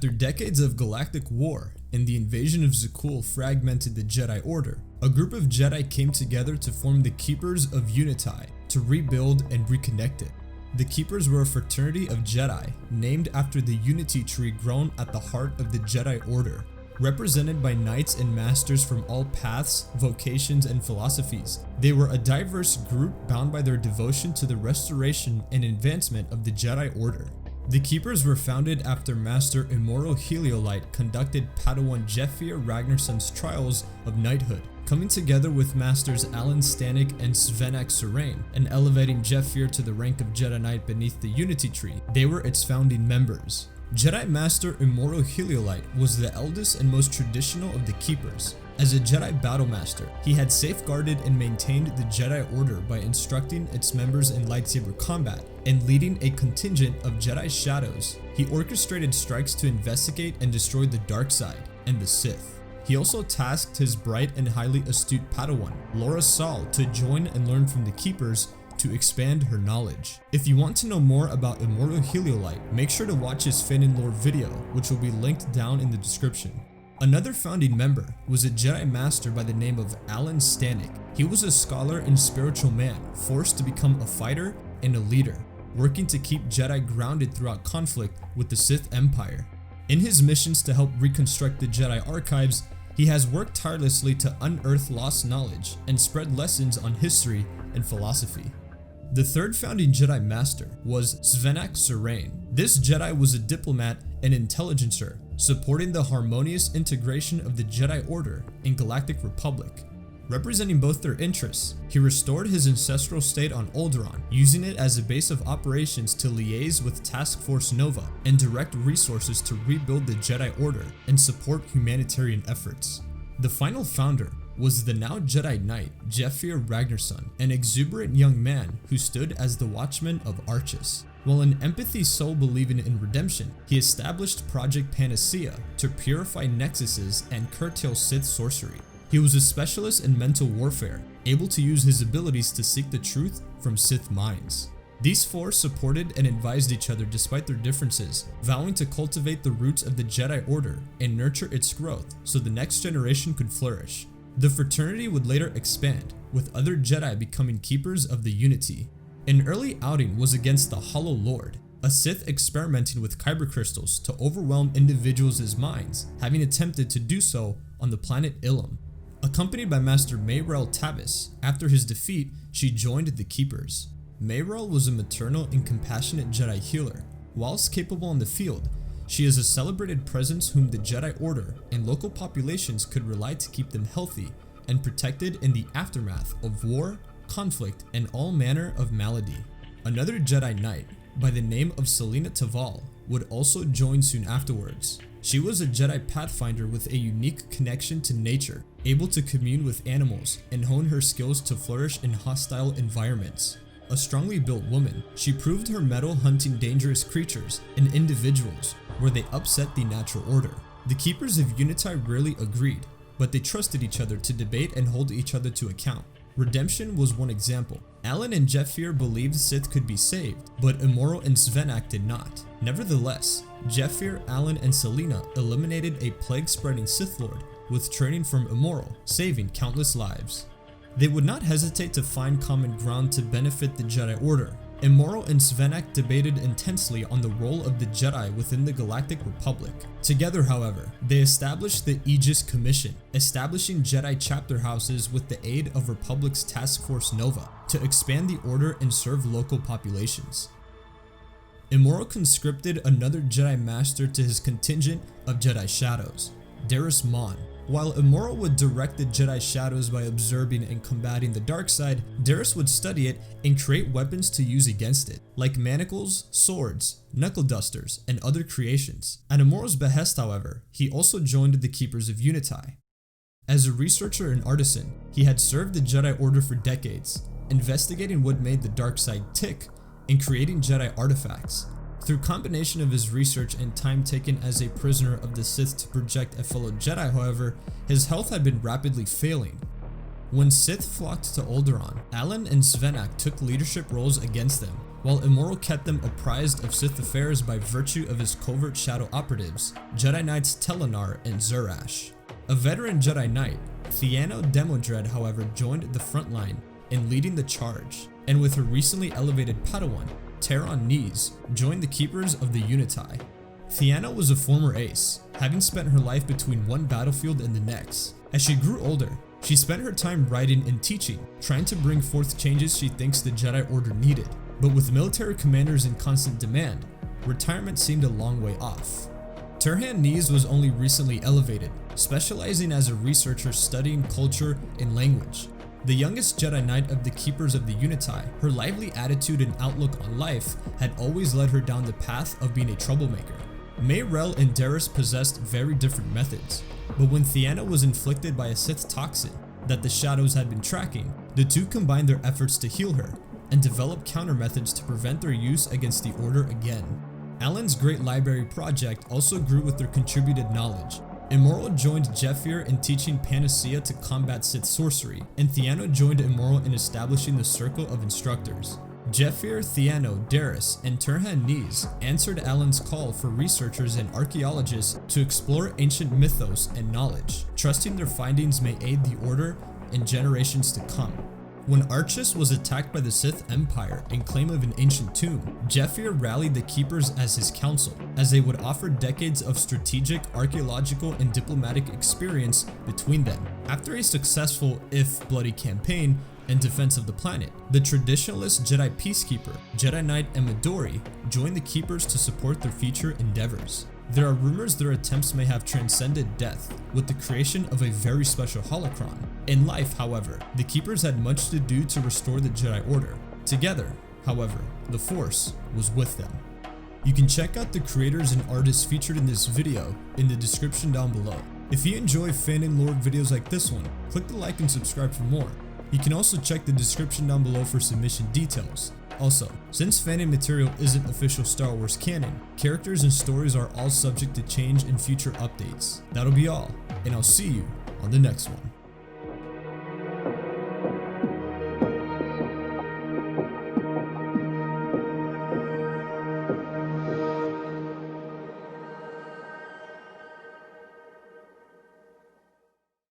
After decades of galactic war and the invasion of Zakuul fragmented the Jedi Order, a group of Jedi came together to form the Keepers of Uneti to rebuild and reconnect it. The Keepers were a fraternity of Jedi named after the Uneti tree grown at the heart of the Jedi Order, represented by knights and masters from all paths, vocations, and philosophies. They were a diverse group bound by their devotion to the restoration and advancement of the Jedi Order. The Keepers were founded after Master Immoral Heliolite conducted Padawan Jeffir Ragnarson's trials of knighthood, coming together with Masters Alan Stanek and Svenak Surain, and elevating Jeffir to the rank of Jedi Knight beneath the Unity Tree. They were its founding members. Jedi Master Immoral Heliolite was the eldest and most traditional of the Keepers. As a Jedi Battlemaster, he had safeguarded and maintained the Jedi Order by instructing its members in lightsaber combat and leading a contingent of Jedi Shadows. He orchestrated strikes to investigate and destroy the dark side and the Sith. He also tasked his bright and highly astute Padawan, Laura Saul, to join and learn from the Keepers to expand her knowledge. If you want to know more about Immortal Heliolite, make sure to watch his Fanon lore video, which will be linked down in the description. Another founding member was a Jedi Master by the name of Alan Stanek. He was a scholar and spiritual man, forced to become a fighter and a leader, working to keep Jedi grounded throughout conflict with the Sith Empire. In his missions to help reconstruct the Jedi archives, he has worked tirelessly to unearth lost knowledge and spread lessons on history and philosophy. The third founding Jedi Master was Svenak Surain. This Jedi was a diplomat and intelligencer, supporting the harmonious integration of the Jedi Order and Galactic Republic. Representing both their interests, he restored his ancestral state on Alderaan, using it as a base of operations to liaise with Task Force Nova and direct resources to rebuild the Jedi Order and support humanitarian efforts. The final founder was the now Jedi Knight Jeffir Ragnarsson, an exuberant young man who stood as the Watchman of Archis. While an empathy soul believing in redemption, he established Project Panacea to purify nexuses and curtail Sith sorcery. He was a specialist in mental warfare, able to use his abilities to seek the truth from Sith minds. These four supported and advised each other despite their differences, vowing to cultivate the roots of the Jedi Order and nurture its growth so the next generation could flourish. The fraternity would later expand, with other Jedi becoming Keepers of the Unity. An early outing was against the Hollow Lord, a Sith experimenting with kyber crystals to overwhelm individuals' minds, having attempted to do so on the planet llum. Accompanied by Master Mayrel Tavis, after his defeat, she joined the Keepers. Mayrel was a maternal and compassionate Jedi healer. Whilst capable on the field, she is a celebrated presence whom the Jedi Order and local populations could rely to keep them healthy and protected in the aftermath of war, conflict, and all manner of malady. Another Jedi Knight, by the name of Selena Taval, would also join soon afterwards. She was a Jedi Pathfinder with a unique connection to nature, able to commune with animals and hone her skills to flourish in hostile environments. A strongly built woman, she proved her mettle hunting dangerous creatures and individuals where they upset the natural order. The Keepers of Unity rarely agreed, but they trusted each other to debate and hold each other to account. Redemption was one example. Alan and Jeffir believed Sith could be saved, but Immoral and Svenak did not. Nevertheless, Jeffir, Alan, and Selena eliminated a plague-spreading Sith Lord with training from Immoral, saving countless lives. They would not hesitate to find common ground to benefit the Jedi Order. Immoral and Svenak debated intensely on the role of the Jedi within the Galactic Republic. Together, however, they established the Aegis Commission, establishing Jedi chapter houses with the aid of Republic's Task Force Nova to expand the Order and serve local populations. Immoral conscripted another Jedi Master to his contingent of Jedi Shadows, Darth Mon. While Immoral would direct the Jedi Shadows by observing and combating the dark side, Darth would study it and create weapons to use against it, like manacles, swords, knuckle dusters, and other creations. At Immoral's behest, however, he also joined the Keepers of Unity. As a researcher and artisan, he had served the Jedi Order for decades, investigating what made the dark side tick and creating Jedi artifacts. Through combination of his research and time taken as a prisoner of the Sith to project a fellow Jedi, however, his health had been rapidly failing. When Sith flocked to Alderaan, Alan and Svenak took leadership roles against them, While Immoral kept them apprised of Sith affairs by virtue of his covert shadow operatives, Jedi Knights Telenar and Zurash. A veteran Jedi Knight, Theano Demodred, however, joined the front line in leading the charge, and with her recently elevated Padawan, Taron Nees, joined the Keepers of the Uneti. Theano was a former ace, having spent her life between one battlefield and the next. As she grew older, she spent her time writing and teaching, trying to bring forth changes she thinks the Jedi Order needed. But with military commanders in constant demand, retirement seemed a long way off. Turhan Nees was only recently elevated, specializing as a researcher studying culture and language. The youngest Jedi Knight of the Keepers of the Uneti, her lively attitude and outlook on life had always led her down the path of being a troublemaker. Mayrel and Darius possessed very different methods, but when Theana was inflicted by a Sith toxin that the Shadows had been tracking, the two combined their efforts to heal her and develop counter methods to prevent their use against the Order again. Alan's Great Library project also grew with their contributed knowledge. Immoral joined Jeffir in teaching Panacea to combat Sith sorcery, and Theano joined Immoral in establishing the Circle of Instructors. Jeffir, Theano, Darius, and Turhan Nees answered Alan's call for researchers and archaeologists to explore ancient mythos and knowledge, trusting their findings may aid the Order in generations to come. When Archis was attacked by the Sith Empire in claim of an ancient tomb, Jeffir rallied the Keepers as his counsel, as they would offer decades of strategic, archaeological, and diplomatic experience between them. After a successful, if bloody, campaign in defense of the planet, the traditionalist Jedi Peacekeeper, Jedi Knight and Midori joined the Keepers to support their future endeavors. There are rumors their attempts may have transcended death, with the creation of a very special holocron. In life, however, the Keepers had much to do to restore the Jedi Order. Together, however, the Force was with them. You can check out the creators and artists featured in this video in the description down below. If you enjoy Fanon lore videos like this one, click the like and subscribe for more. You can also check the description down below for submission details. Also, since Fanon material isn't official Star Wars canon, characters and stories are all subject to change in future updates. That'll be all, and I'll see you on the next one.